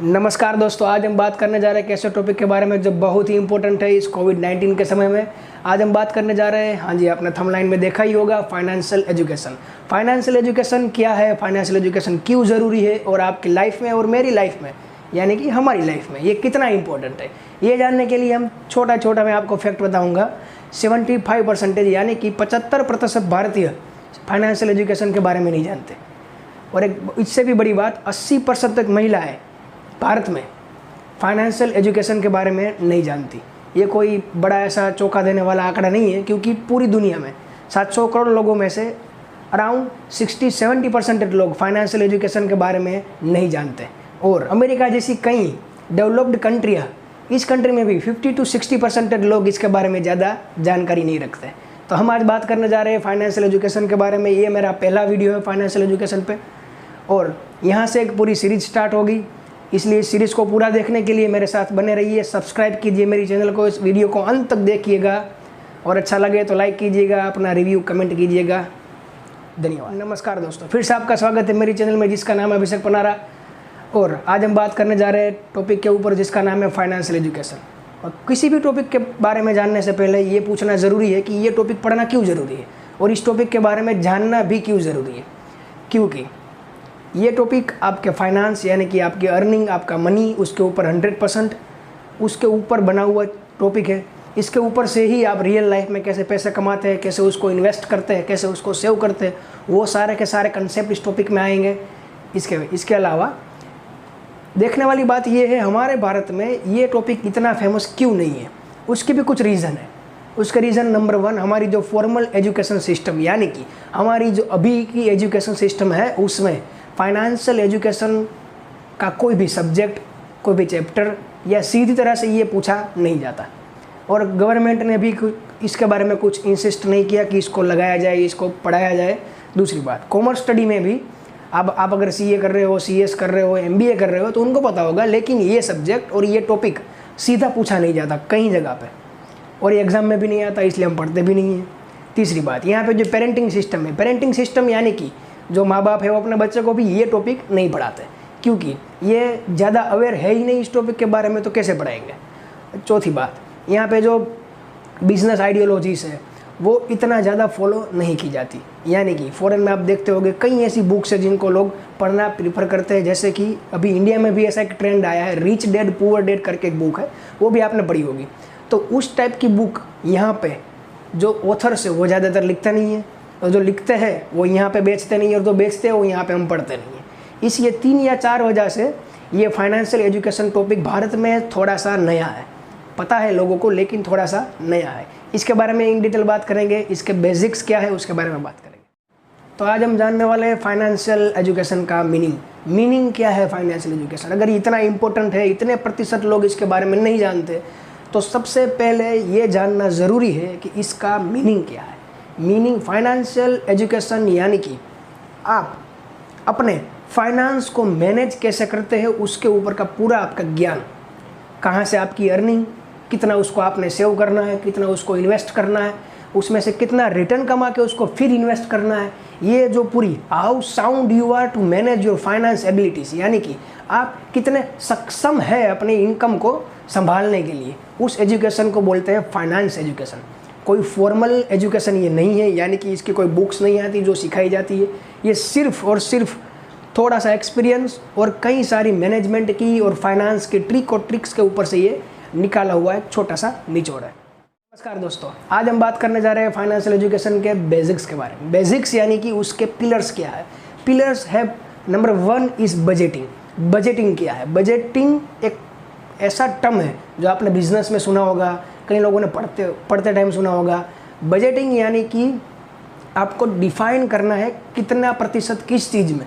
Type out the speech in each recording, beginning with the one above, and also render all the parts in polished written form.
नमस्कार दोस्तों, आज हम बात करने जा रहे हैं कैसे टॉपिक के बारे में जो बहुत ही इंपॉर्टेंट है इस कोविड-19 के समय में। आज हम बात करने जा रहे हैं, हाँ जी, आपने थंबनेल में देखा ही होगा, फाइनेंशियल एजुकेशन। फाइनेंशियल एजुकेशन क्या है, फाइनेंशियल एजुकेशन क्यों ज़रूरी है और आपकी लाइफ में और मेरी लाइफ में, यानी कि हमारी लाइफ में ये कितना इंपॉर्टेंट है, ये जानने के लिए हम छोटा मैं आपको फैक्ट बताऊँगा। 75% यानी कि 75% भारतीय फाइनेंशियल एजुकेशन के बारे में नहीं जानते। और एक इससे भी बड़ी बात, 80% तक महिलाएँ भारत में फाइनेंशियल एजुकेशन के बारे में नहीं जानती। ये कोई बड़ा ऐसा चौंका देने वाला आंकड़ा नहीं है, क्योंकि पूरी दुनिया में 700 करोड़ लोगों में से अराउंड 60-70% लोग फाइनेंशियल एजुकेशन के बारे में नहीं जानते। और अमेरिका जैसी कई डेवलप्ड कंट्रियाँ, इस कंट्री में भी 50-60% लोग इसके बारे में ज़्यादा जानकारी नहीं रखते। तो हम आज बात करने जा रहे हैं फाइनेंशियल एजुकेशन के बारे में। ये मेरा पहला वीडियो है फाइनेंशियल एजुकेशन पे, और यहाँ से एक पूरी सीरीज स्टार्ट होगी। इसलिए इस सीरीज़ को पूरा देखने के लिए मेरे साथ बने रहिए, सब्सक्राइब कीजिए मेरी चैनल को, इस वीडियो को अंत तक देखिएगा और अच्छा लगे तो लाइक कीजिएगा, अपना रिव्यू कमेंट कीजिएगा। धन्यवाद। नमस्कार दोस्तों, फिर से आपका स्वागत है मेरी चैनल में जिसका नाम है अभिषेक पनारा। और आज हम बात करने जा रहे हैं टॉपिक के ऊपर जिसका नाम है फाइनेंशियल एजुकेशन। और किसी भी टॉपिक के बारे में जानने से पहले ये पूछना ज़रूरी है कि ये टॉपिक पढ़ना क्यों ज़रूरी है और इस टॉपिक के बारे में जानना भी क्यों ज़रूरी है। क्योंकि ये टॉपिक आपके फाइनेंस यानी कि आपकी अर्निंग, आपका मनी, उसके ऊपर 100% उसके ऊपर बना हुआ टॉपिक है। इसके ऊपर से ही आप रियल लाइफ में कैसे पैसे कमाते हैं, कैसे उसको इन्वेस्ट करते हैं, कैसे उसको सेव करते हैं, वो सारे के सारे कंसेप्ट इस टॉपिक में आएंगे। इसके अलावा देखने वाली बात ये है, हमारे भारत में ये टॉपिक इतना फेमस क्यों नहीं है, उसके भी कुछ रीज़न है। उसका रीज़न नंबर 1, हमारी जो फॉर्मल एजुकेशन सिस्टम यानी कि हमारी जो अभी की एजुकेशन सिस्टम है उसमें फाइनेंशियल एजुकेशन का कोई भी सब्जेक्ट, कोई भी चैप्टर या सीधी तरह से ये पूछा नहीं जाता। और गवर्नमेंट ने भी इसके बारे में कुछ इंसिस्ट नहीं किया कि इसको लगाया जाए, इसको पढ़ाया जाए। दूसरी बात, कॉमर्स स्टडी में भी आप अगर सीए कर रहे हो, सीएस कर रहे हो, एमबीए कर रहे हो तो उनको पता होगा, लेकिन ये सब्जेक्ट और ये टॉपिक सीधा पूछा नहीं जाता कई जगह पे, और ये एग्ज़ाम में भी नहीं आता, इसलिए हम पढ़ते भी नहीं हैं। तीसरी बात, यहाँ पे जो पेरेंटिंग सिस्टम है, पेरेंटिंग सिस्टम यानी कि जो माँ बाप है वो अपने बच्चे को भी ये टॉपिक नहीं पढ़ाते, क्योंकि ये ज़्यादा अवेयर है ही नहीं इस टॉपिक के बारे में, तो कैसे पढ़ाएंगे। चौथी बात, यहाँ पे जो बिजनेस आइडियोलॉजीज़ है वो इतना ज़्यादा फॉलो नहीं की जाती। यानी कि फ़ॉरेन में आप देखते होंगे कई ऐसी बुक्स है जिनको लोग पढ़ना प्रीफर करते हैं, जैसे कि अभी इंडिया में भी ऐसा एक ट्रेंड आया है, रिच डैड पुअर डैड करके एक बुक है, वो भी आपने पढ़ी होगी। तो उस टाइप की बुक यहाँ पे जो ऑथर्स है वो ज़्यादातर लिखते नहीं है, और जो लिखते हैं वो यहाँ पे बेचते नहीं है, और जो बेचते हैं वो यहाँ पे हम पढ़ते नहीं हैं। इसलिए 3 या 4 वजह से ये फाइनेंशियल एजुकेशन टॉपिक भारत में थोड़ा सा नया है, पता है लोगों को, लेकिन थोड़ा सा नया है। इसके बारे में इन डिटेल बात करेंगे, इसके बेसिक्स क्या है उसके बारे में बात करेंगे। तो आज हम जानने वाले हैं फाइनेंशियल एजुकेशन का मीनिंग क्या है। फाइनेंशियल एजुकेशन अगर इतना इंपॉर्टेंट है, इतने प्रतिशत लोग इसके बारे में नहीं जानते, तो सबसे पहले ये जानना ज़रूरी है कि इसका मीनिंग क्या है। मीनिंग फाइनेंशियल एजुकेशन यानी कि आप अपने फाइनेंस को मैनेज कैसे करते हैं, उसके ऊपर का पूरा आपका ज्ञान, कहाँ से आपकी अर्निंग, कितना उसको आपने सेव करना है, कितना उसको इन्वेस्ट करना है, उसमें से कितना रिटर्न कमा के उसको फिर इन्वेस्ट करना है, ये जो पूरी how sound you are to manage your finance abilities, यानी कि आप कितने सक्षम है अपनी इनकम को संभालने के लिए, उस एजुकेशन को बोलते हैं फाइनेंस एजुकेशन। कोई फॉर्मल एजुकेशन ये नहीं है, यानी कि इसकी कोई बुक्स नहीं आती जो सिखाई जाती है। ये सिर्फ और सिर्फ थोड़ा सा एक्सपीरियंस और कई सारी मैनेजमेंट की और फाइनेंस की ट्रिक और ट्रिक्स के ऊपर से ये निकाला हुआ एक छोटा सा निचोड़ है। नमस्कार दोस्तों, आज हम बात करने जा रहे हैं फाइनेंशियल एजुकेशन के बेसिक्स के बारे में। बेसिक्स यानी कि उसके पिलर्स क्या है। पिलर्स है, नंबर 1 इज़ बजटिंग। बजटिंग क्या है? बजटिंग एक ऐसा टर्म है जो आपने बिजनेस में सुना होगा, कई लोगों ने पढ़ते टाइम सुना होगा। बजटिंग यानी कि आपको डिफाइन करना है कितना प्रतिशत किस चीज़ में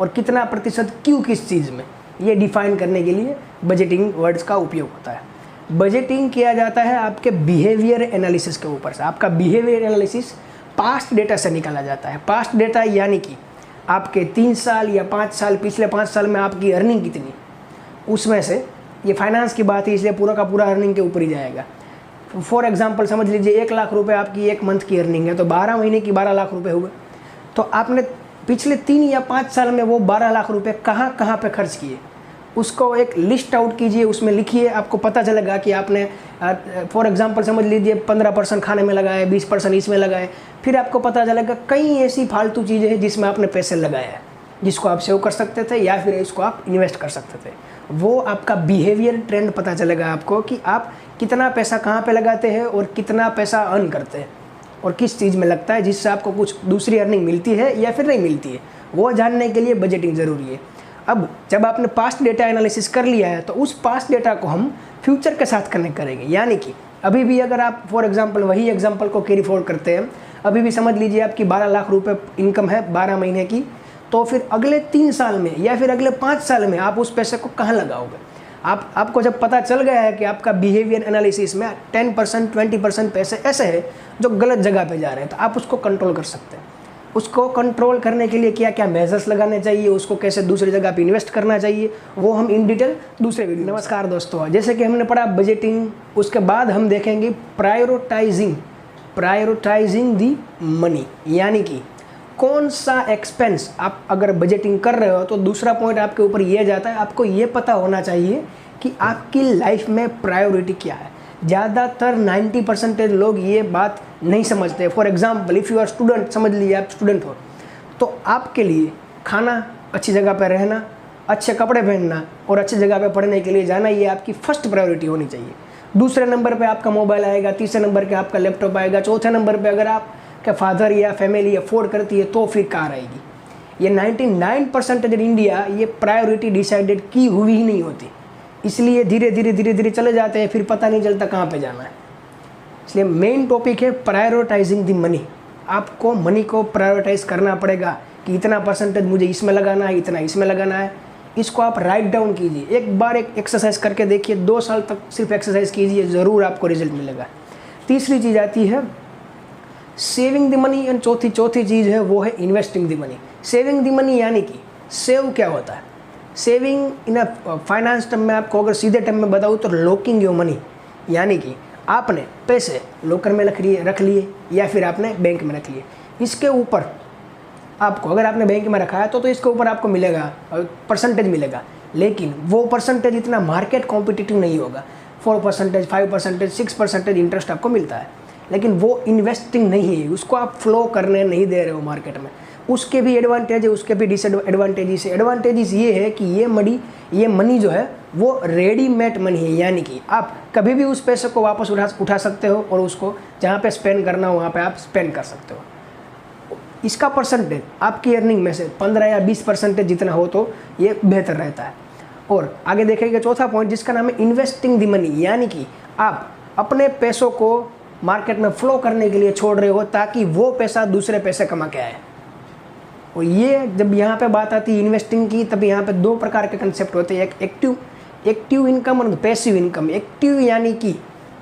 और कितना प्रतिशत क्यों किस चीज़ में, ये डिफाइन करने के लिए बजटिंग वर्ड्स का उपयोग होता है। बजटिंग किया जाता है आपके बिहेवियर एनालिसिस के ऊपर से। आपका बिहेवियर एनालिसिस पास्ट डेटा से निकाला जाता है। पास्ट डेटा यानी कि आपके 3 साल या 5 साल, पिछले 5 साल में आपकी अर्निंग कितनी, उसमें से, ये फाइनेंस की बात है इसलिए पूरा का पूरा अर्निंग के ऊपर ही जाएगा। फॉर एग्जांपल समझ लीजिए 1 लाख रुपए आपकी 1 मंथ की अर्निंग है, तो 12 महीने की 12 लाख रुपए हुए। तो आपने पिछले 3 या 5 साल में वो 12 लाख रुपए कहाँ कहाँ पे खर्च किए, उसको एक लिस्ट आउट कीजिए, उसमें लिखिए, आपको पता चलेगा कि आपने फॉर एग्जांपल समझ लीजिए 15% खाने में लगाए, 20% इसमें लगाए, फिर आपको पता चलेगा कई ऐसी फालतू चीज़ें हैं जिसमें आपने पैसे लगाए हैं, जिसको आप सेव कर सकते थे या फिर इसको आप इन्वेस्ट कर सकते थे। वो आपका बिहेवियर ट्रेंड पता चलेगा आपको कि आप कितना पैसा कहाँ पे लगाते हैं और कितना पैसा अर्न करते हैं और किस चीज़ में लगता है, जिससे आपको कुछ दूसरी अर्निंग मिलती है या फिर नहीं मिलती है। वो जानने के लिए बजटिंग ज़रूरी है। अब जब आपने पास्ट डेटा एनालिसिस कर लिया है तो उस पास्ट डेटा को हम फ्यूचर के साथ कनेक्ट करेंगे। यानी कि अभी भी अगर आप फॉर एग्जांपल वही एग्जांपल को कैरी फॉरवर्ड करते हैं, अभी भी समझ लीजिए आपकी 12 लाख रुपए इनकम है 12 महीने की, तो फिर अगले 3 साल में या फिर अगले 5 साल में आप उस पैसे को कहाँ लगाओगे? आपको जब पता चल गया है कि आपका बिहेवियर एनालिसिस में 10% 20% पैसे ऐसे हैं जो गलत जगह पे जा रहे हैं, तो आप उसको कंट्रोल कर सकते हैं। उसको कंट्रोल करने के लिए क्या क्या मेजर्स लगाने चाहिए, उसको कैसे दूसरी जगह पे इन्वेस्ट करना चाहिए, वो हम इन डिटेल दूसरे वीडियो। नमस्कार दोस्तों, जैसे कि हमने पढ़ा बजटिंग, उसके बाद हम देखेंगे प्रायोरिटाइजिंग दी मनी। यानी कि कौन सा एक्सपेंस आप अगर बजटिंग कर रहे हो तो दूसरा पॉइंट आपके ऊपर ये जाता है, आपको ये पता होना चाहिए कि आपकी लाइफ में प्रायोरिटी क्या है। ज़्यादातर 90% लोग ये बात नहीं समझते। For example if you are student, समझ लीजिए आप स्टूडेंट हो, तो आपके लिए खाना, अच्छी जगह पर रहना, अच्छे कपड़े पहनना और अच्छी जगह पर पढ़ने के लिए जाना, ये आपकी फर्स्ट प्रायोरिटी होनी चाहिए। दूसरे नंबर पे आपका मोबाइल आएगा, तीसरे नंबर पे आपका लैपटॉप आएगा, चौथे नंबर पे अगर आपका फादर या फैमिली अफोर्ड करती है तो फिर कार आएगी। ये 99% इन इंडिया ये प्रायोरिटी डिसाइडेड की हुई ही नहीं होती, इसलिए धीरे धीरे चले जाते हैं, फिर पता नहीं चलता कहाँ पे जाना है। इसलिए मेन टॉपिक है प्रायोरिटाइजिंग द मनी। आपको मनी को प्रायोरिटाइज करना पड़ेगा कि इतना परसेंटेज मुझे इसमें लगाना है, इतना इसमें लगाना है। इसको आप राइट डाउन कीजिए, एक बार एक एक्सरसाइज करके देखिए, 2 साल तक सिर्फ एक्सरसाइज कीजिए, ज़रूर आपको रिजल्ट मिलेगा। तीसरी चीज़ आती है सेविंग द मनी एंड चौथी चीज़ है वो है investing the money. Saving the money यानी कि सेव क्या होता है? Saving in a finance term में आपको अगर सीधे टर्म में बताऊँ तो लॉकिंग योर मनी, यानी कि आपने पैसे लॉकर में रख लिए या फिर आपने बैंक में रख लिए। इसके ऊपर आपको, अगर आपने बैंक में रखा है तो इसके ऊपर आपको मिलेगा परसेंटेज मिलेगा, लेकिन वो परसेंटेज इतना मार्केट कॉम्पिटिटिव नहीं होगा। 4%, 5%, 6% इंटरेस्ट आपको मिलता है, लेकिन वो इन्वेस्टिंग नहीं है, उसको आप फ्लो करने नहीं दे रहे हो मार्केट में। उसके भी एडवांटेज है, उसके भी डिसएडवांटेजेस है। एडवांटेजेस ये है कि ये मनी जो है वो रेडीमेड मनी है, यानी कि आप कभी भी उस पैसे को वापस उठा सकते हो और उसको जहाँ पे स्पेंड करना हो वहाँ पे आप स्पेंड कर सकते हो। इसका परसेंटेज आपकी अर्निंग में से 15 या 20% जितना हो तो ये बेहतर रहता है। और आगे देखेंगे चौथा पॉइंट जिसका नाम है इन्वेस्टिंग द मनी, यानी कि आप अपने पैसों को मार्केट में फ्लो करने के लिए छोड़ रहे हो ताकि वो पैसा दूसरे पैसे कमा के आए। और ये जब यहाँ पे बात आती है इन्वेस्टिंग की, तब यहाँ पे 2 प्रकार के कंसेप्ट होते हैं, एक एक्टिव इनकम और पैसिव इनकम। एक्टिव यानी कि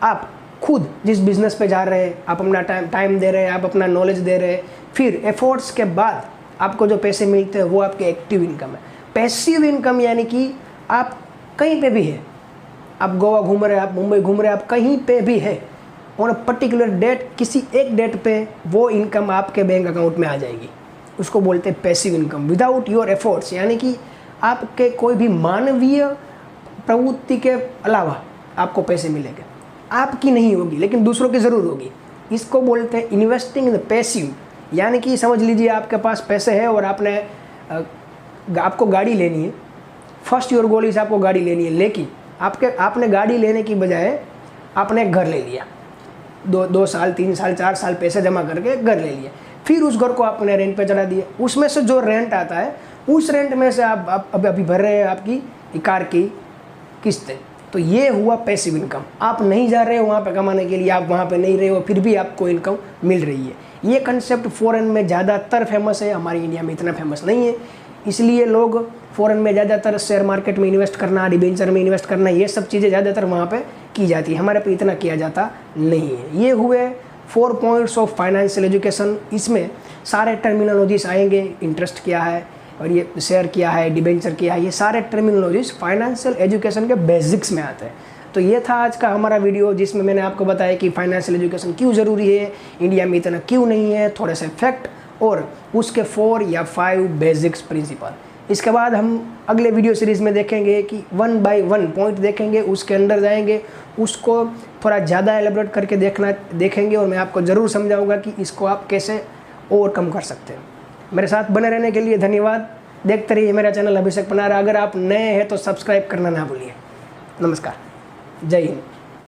आप खुद जिस बिजनेस पे जा रहे हैं, आप अपना टाइम दे रहे हैं, आप अपना नॉलेज दे रहे हैं, फिर एफर्ट्स के बाद आपको जो पैसे मिलते हैं वो आपके एक्टिव इनकम है। पैसिव इनकम यानी कि आप कहीं पे भी है, आप गोवा घूम रहे हैं, आप मुंबई घूम रहे हैं, आप कहीं पे भी है, ऑन अ पर्टिकुलर डेट, किसी एक डेट पे वो इनकम आपके बैंक अकाउंट में आ जाएगी। उसको बोलते हैं passive income, without your efforts, यानी कि आपके कोई भी मानवीय प्रवृत्ति के अलावा आपको पैसे मिलेंगे। आपकी नहीं होगी लेकिन दूसरों की ज़रूर होगी। इसको बोलते हैं इन्वेस्टिंग इन द पैसिव, यानी कि समझ लीजिए आपके पास पैसे है और आपको गाड़ी लेनी है। फर्स्ट योर गोल इज आपको गाड़ी लेनी है, लेकिन आपने गाड़ी लेने की बजाय आपने एक घर ले लिया, 2 साल 3 साल 4 साल पैसे जमा करके एक घर ले लिया, फिर उस घर को आपने रेंट पे चढ़ा दिया। उसमें से जो रेंट आता है उस रेंट में से आप अभी भर रहे हैं आपकी कार की किस्तें, तो ये हुआ पैसिव इनकम। आप नहीं जा रहे हो वहाँ पे कमाने के लिए, आप वहाँ पे नहीं रहे हो, फिर भी आपको इनकम मिल रही है। ये कंसेप्ट फ़ॉरेन में ज़्यादातर फेमस है, हमारी इंडिया में इतना फेमस नहीं है, इसलिए लोग फ़ॉरेन में ज़्यादातर शेयर मार्केट में इन्वेस्ट करना, डिबेंचर में इन्वेस्ट करना, ये सब चीज़ें ज़्यादातर वहाँ पर की जाती है, हमारे पे इतना किया जाता नहीं है। ये हुए 4 पॉइंट्स ऑफ फाइनेंशियल एजुकेशन। इसमें सारे टर्मिनोलॉजीज आएंगे, इंटरेस्ट क्या है और ये शेयर क्या है, डिबेंचर क्या है, ये सारे टर्मिनोलॉजीज फाइनेंशियल एजुकेशन के बेसिक्स में आते हैं। तो ये था आज का हमारा वीडियो जिसमें मैंने आपको बताया कि फाइनेंशियल एजुकेशन क्यों ज़रूरी है, इंडिया में इतना क्यों नहीं है, थोड़े से फैक्ट और उसके 4 या 5 बेसिक्स प्रिंसिपल। इसके बाद हम अगले वीडियो सीरीज़ में देखेंगे कि 1 बाय 1 पॉइंट देखेंगे, उसके अंदर जाएंगे, उसको थोड़ा ज़्यादा एलेबोरेट करके देखेंगे और मैं आपको ज़रूर समझाऊंगा कि इसको आप कैसे ओवरकम कर सकते हैं। मेरे साथ बने रहने के लिए धन्यवाद। देखते रहिए मेरा चैनल अभिषेक पनारा। अगर आप नए हैं तो सब्सक्राइब करना ना भूलिए। नमस्कार, जय हिंद।